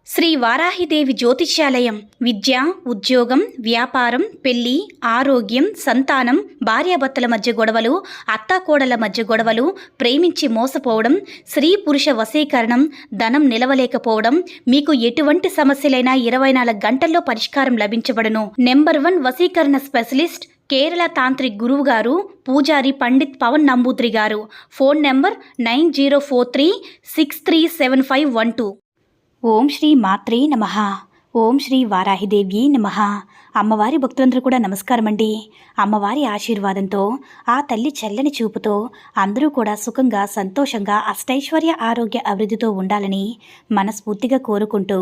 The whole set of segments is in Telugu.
శ్రీ వారాహిదేవి జ్యోతిష్యాలయం విద్య, ఉద్యోగం, వ్యాపారం, పెళ్లి, ఆరోగ్యం, సంతానం, భార్యాభర్తల మధ్య గొడవలు, అత్తాకోడళ్ల మధ్య గొడవలు, ప్రేమించి మోసపోవడం, స్త్రీ పురుష వశీకరణం, ధనం నిలవలేకపోవడం, మీకు ఎటువంటి సమస్యలైనా 24 గంటల్లో పరిష్కారం లభించబడును. నెంబర్ 1 వశీకరణ స్పెషలిస్ట్ కేరళ తాంత్రిక్ గురువు గారు పూజారి పండిత్ పవన్ నంబూద్రి గారు. Phone number 9043637512. ఓం శ్రీ మాత్రే నమః. ఓం శ్రీ వారాహిదేవ్యే నమః. అమ్మవారి భక్తులందరూ కూడా నమస్కారం అండి. అమ్మవారి ఆశీర్వాదంతో, ఆ తల్లి చల్లని చూపుతో అందరూ కూడా సుఖంగా, సంతోషంగా, అష్టైశ్వర్య, ఆరోగ్య, అభివృద్ధితో ఉండాలని మనస్ఫూర్తిగా కోరుకుంటూ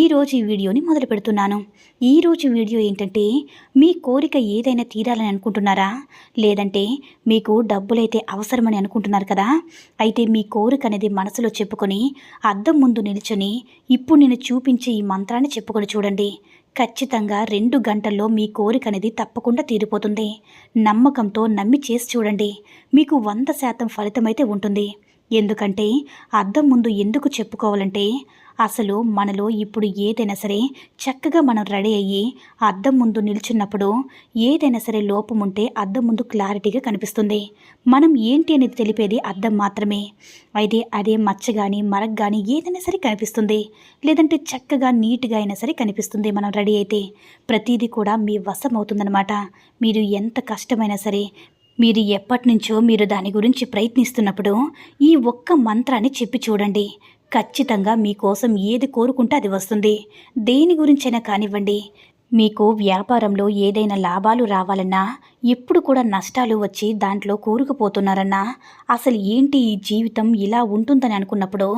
ఈరోజు ఈ వీడియోని మొదలు పెడుతున్నాను. ఈరోజు వీడియో ఏంటంటే, మీ కోరిక ఏదైనా తీరాలని అనుకుంటున్నారా? లేదంటే మీకు డబ్బులైతే అవసరమని అనుకుంటున్నారు కదా? అయితే మీ కోరిక అనేది మనసులో చెప్పుకొని అద్దం ముందు నిల్చొని ఇప్పుడు నేను చూపించే ఈ మంత్రాన్ని చెప్పుకొని చూడండి. ఖచ్చితంగా 2 గంటల్లో మీ కోరిక అనేది తప్పకుండా తీరిపోతుంది. నమ్మకంతో నమ్మి చేసి చూడండి. మీకు 100% ఫలితమైతే ఉంటుంది. ఎందుకంటే అద్దం ముందు ఎందుకు చెప్పుకోవాలంటే, అసలు మనలో ఇప్పుడు ఏదైనా సరే చక్కగా మనం రెడీ అయ్యి అద్దం ముందు నిల్చున్నప్పుడు ఏదైనా సరే లోపం ఉంటే అద్దం ముందు క్లారిటీగా కనిపిస్తుంది. మనం ఏంటి అనేది తెలిపేది అద్దం మాత్రమే. అయితే అదే మచ్చ కానీ మరక్ కానీ ఏదైనా సరే కనిపిస్తుంది. లేదంటే చక్కగా నీట్గా అయినా సరే కనిపిస్తుంది. మనం రెడీ అయితే ప్రతిదీ కూడా మీ వశం అవుతుందన్నమాట. మీరు ఎంత కష్టమైనా సరే, మీరు ఎప్పటి నుంచో మీరు దాని గురించి ప్రయత్నిస్తున్నప్పుడు ఈ ఒక్క మంత్రాన్ని చెప్పి చూడండి. ఖచ్చితంగా మీకోసం ఏది కోరుకుంటే అది వస్తుంది. దేని గురించైనా కానివ్వండి. మీకు వ్యాపారంలో ఏదైనా లాభాలు రావాలన్నా, ఎప్పుడు కూడా నష్టాలు వచ్చి దాంట్లో కూరుకుపోతున్నారన్నా, అసలు ఏంటి ఈ జీవితం ఇలా ఉంటుందని అనుకున్నప్పుడు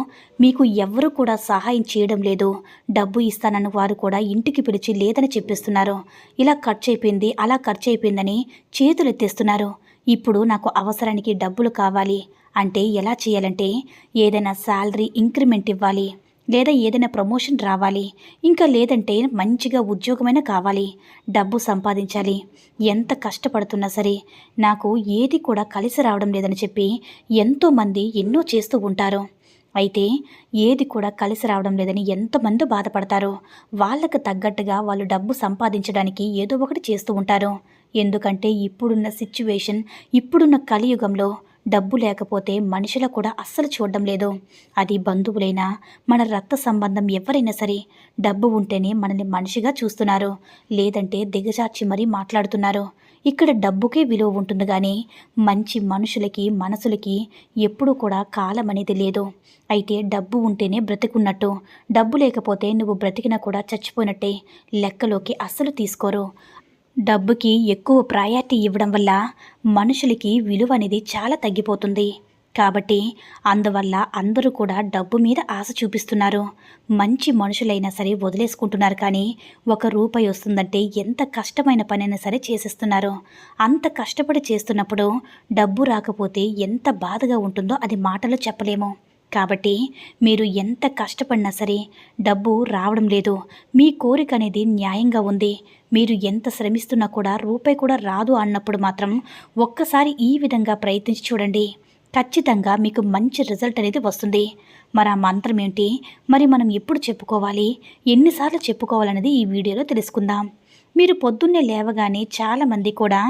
మీకు ఎవ్వరూ కూడా సహాయం చేయడం లేదు. డబ్బు ఇస్తానన్న వారు కూడా ఇంటికి పిలిచి లేదని చెప్పిస్తున్నారు. ఇలా ఖర్చు అయిపోయింది, అలా ఖర్చు అయిపోయిందని చేతులు ఎత్తేస్తున్నారు. ఇప్పుడు నాకు అవసరానికి డబ్బులు కావాలి అంటే ఎలా చేయాలంటే, ఏదైనా శాలరీ ఇంక్రిమెంట్ ఇవ్వాలి, లేదా ఏదైనా ప్రమోషన్ రావాలి, ఇంకా లేదంటే మంచిగా ఉద్యోగమైనా కావాలి, డబ్బు సంపాదించాలి. ఎంత కష్టపడుతున్నా సరే నాకు ఏది కూడా కలిసి రావడం లేదని చెప్పి ఎంతోమంది ఎన్నో చేస్తూ ఉంటారు. అయితే ఏది కూడా కలిసి రావడం లేదని ఎంతమంది బాధపడతారో వాళ్ళకు తగ్గట్టుగా వాళ్ళు డబ్బు సంపాదించడానికి ఏదో ఒకటి చేస్తూ ఉంటారు. ఎందుకంటే ఇప్పుడున్న సిచ్యువేషన్, ఇప్పుడున్న కలియుగంలో డబ్బు లేకపోతే మనుషులు కూడా అస్సలు చూడడం లేదు. అది బంధువులైనా, మన రక్త సంబంధం ఎవరైనా సరే డబ్బు ఉంటేనే మనల్ని మనిషిగా చూస్తున్నారు, లేదంటే దిగజార్చి మరీ మాట్లాడుతున్నారు. ఇక్కడ డబ్బుకే విలువ ఉంటుంది కానీ మంచి మనుషులకి, మనసులకి ఎప్పుడూ కూడా కాలం అనేది లేదు. అయితే డబ్బు ఉంటేనే బ్రతికున్నట్టు, డబ్బు లేకపోతే నువ్వు బ్రతికినా కూడా చచ్చిపోయినట్టే లెక్కలోకి అస్సలు తీసుకోరు. డబ్బుకి ఎక్కువ ప్రయారిటీ ఇవ్వడం వల్ల మనుషులకి విలువ అనేది చాలా తగ్గిపోతుంది. కాబట్టి అందువల్ల అందరూ కూడా డబ్బు మీద ఆశ చూపిస్తున్నారు. మంచి మనుషులైనా సరే వదిలేసుకుంటున్నారు. కానీ ₹1 వస్తుందంటే ఎంత కష్టమైన పనైనా సరే చేసేస్తున్నారు. అంత కష్టపడి చేస్తున్నప్పుడు డబ్బు రాకపోతే ఎంత బాధగా ఉంటుందో అది మాటలో చెప్పలేము. కాబట్టి మీరు ఎంత కష్టపడినా సరే డబ్బు రావడం లేదు. మీ కోరిక అనేది న్యాయంగా ఉంది. మీరు ఎంత శ్రమిస్తున్నా కూడా రూపాయి కూడా రాదు అన్నప్పుడు మాత్రం ఒక్కసారి ఈ విధంగా ప్రయత్నించి చూడండి. ఖచ్చితంగా మీకు మంచి రిజల్ట్ అనేది వస్తుంది. మరి ఆ మంత్రం ఏంటి, మరి మనం ఎప్పుడు చెప్పుకోవాలి, ఎన్నిసార్లు చెప్పుకోవాలనేది ఈ వీడియోలో తెలుసుకుందాం. మీరు పొద్దున్నే లేవగానే చాలామంది కూడా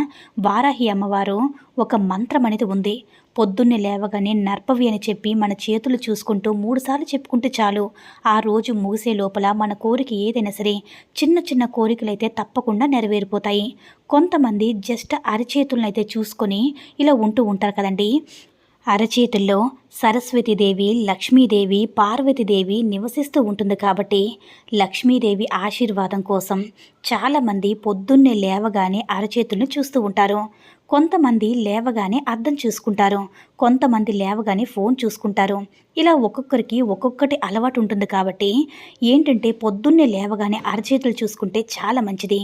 వారాహి అమ్మవారు ఒక మంత్రం అనేది ఉంది. పొద్దున్నే లేవగానే నర్పవి అని చెప్పి మన చేతులు చూసుకుంటూ 3 సార్లు చెప్పుకుంటే చాలు. ఆ రోజు ముగిసే లోపల మన కోరిక ఏదైనా సరే, చిన్న చిన్న కోరికలైతే తప్పకుండా నెరవేరిపోతాయి. కొంతమంది జస్ట్ అరచేతులనైతే చూసుకొని ఇలా ఉంటూ ఉంటారు కదండి. అరచేతుల్లో సరస్వతీదేవి, లక్ష్మీదేవి, పార్వతీదేవి నివసిస్తూ ఉంటుంది. కాబట్టి లక్ష్మీదేవి ఆశీర్వాదం కోసం చాలామంది పొద్దున్నే లేవగానే అరచేతులను చూస్తూ ఉంటారు. కొంతమంది లేవగానే అద్దం చూసుకుంటారు, కొంతమంది లేవగానే ఫోన్ చూసుకుంటారు. ఇలా ఒక్కొక్కరికి ఒక్కొక్కటి అలవాటు ఉంటుంది. కాబట్టి ఏంటంటే పొద్దున్నే లేవగానే అరచేతులు చూసుకుంటే చాలా మంచిది.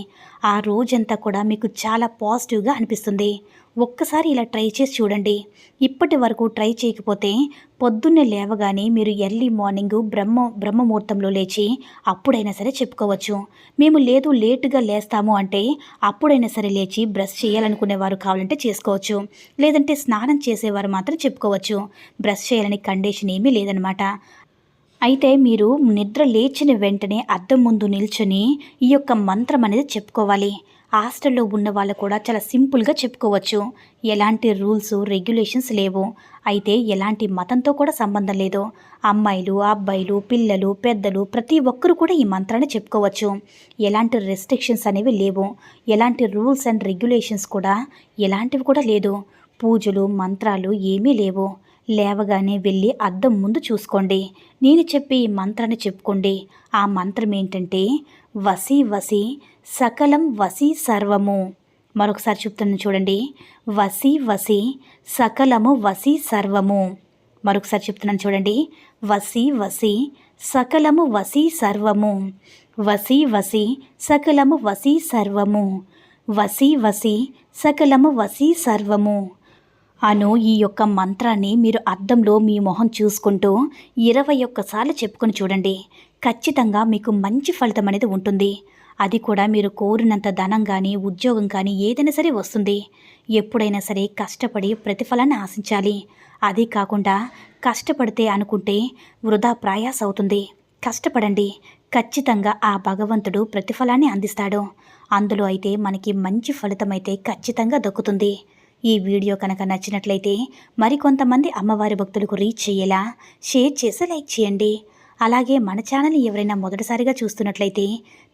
ఆ రోజంతా కూడా మీకు చాలా పాజిటివ్గా అనిపిస్తుంది. ఒక్కసారి ఇలా ట్రై చేసి చూడండి. ఇప్పటి వరకు ట్రై చేయకపోతే పొద్దున్నే లేవగానే మీరు ఎర్లీ మార్నింగ్ బ్రహ్మముహూర్తంలో లేచి అప్పుడైనా సరే చెప్పుకోవచ్చు. మేము లేదు లేటుగా లేస్తాము అంటే అప్పుడైనా సరే లేచి బ్రష్ చేయాలనుకునేవారు కావాలంటే చేసుకోవచ్చు. లేదంటే స్నానం చేసేవారు మాత్రం చెప్పుకోవచ్చు. బ్రష్ చేయాలని కండిషన్ ఏమీ లేదనమాట. అయితే మీరు నిద్ర లేచిన వెంటనే అద్దం ముందు నిల్చొని ఈ యొక్క మంత్రం అనేది చెప్పుకోవాలి. హాస్టల్లో ఉన్న వాళ్ళు కూడా చాలా సింపుల్గా చెప్పుకోవచ్చు. ఎలాంటి రూల్స్ రెగ్యులేషన్స్ లేవు. అయితే ఎలాంటి మతంతో కూడా సంబంధం లేదు. అమ్మాయిలు అబ్బాయిలు పిల్లలు పెద్దలు ప్రతి ఒక్కరు కూడా ఈ మంత్రాన్ని చెప్పుకోవచ్చు. ఎలాంటి రెస్ట్రిక్షన్స్ అనేవి లేవు. ఎలాంటి రూల్స్ అండ్ రెగ్యులేషన్స్ కూడా ఎలాంటివి కూడా లేదు. పూజలు మంత్రాలు ఏమీ లేవు. లేవగానే వెళ్ళి అద్దం ముందు చూసుకోండి. నేను చెప్పే ఈ మంత్రాన్ని చెప్పుకోండి. ఆ మంత్రం ఏంటంటే వసి వసి సకలం వసి సర్వము. మరొకసారి చెప్తున్నాను చూడండి. వసి వసి సకలము వసి సర్వము. మరొకసారి చెప్తున్నాను చూడండి. వసి వసి సకలము వసి సర్వము. వసి వసి సకలము వసి సర్వము. వసి వసి సకలము వసి సర్వము అను ఈ యొక్క మంత్రాన్ని మీరు అద్దంలో మీ మొహం చూసుకుంటూ 21 సార్లు చెప్పుకొని చూడండి. ఖచ్చితంగా మీకు మంచి ఫలితం అనేది ఉంటుంది. అది కూడా మీరు కోరినంత ధనం కానీ ఉద్యోగం కానీ ఏదైనా సరే వస్తుంది. ఎప్పుడైనా సరే కష్టపడి ప్రతిఫలాన్ని ఆశించాలి. అది కాకుండా కష్టపడితే అనుకుంటే వృధా ప్రయాస అవుతుంది. కష్టపడండి. ఖచ్చితంగా ఆ భగవంతుడు ప్రతిఫలాన్ని అందిస్తాడు. అందులో అయితే మనకి మంచి ఫలితం అయితే ఖచ్చితంగా దక్కుతుంది. ఈ వీడియో కనుక నచ్చినట్లయితే మరికొంతమంది అమ్మవారి భక్తులకు రీచ్ అయ్యేలా షేర్ చేసి లైక్ చేయండి. అలాగే మన ఛానల్ని ఎవరైనా మొదటిసారిగా చూస్తున్నట్లయితే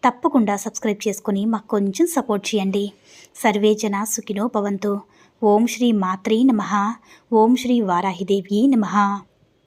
తప్పకుండా సబ్స్క్రైబ్ చేసుకుని మాకు కొంచెం సపోర్ట్ చేయండి. సర్వే జన సుఖినో భవంతు. ఓం శ్రీ మాత్రే నమః. ఓం శ్రీ వారాహిదేవి నమః.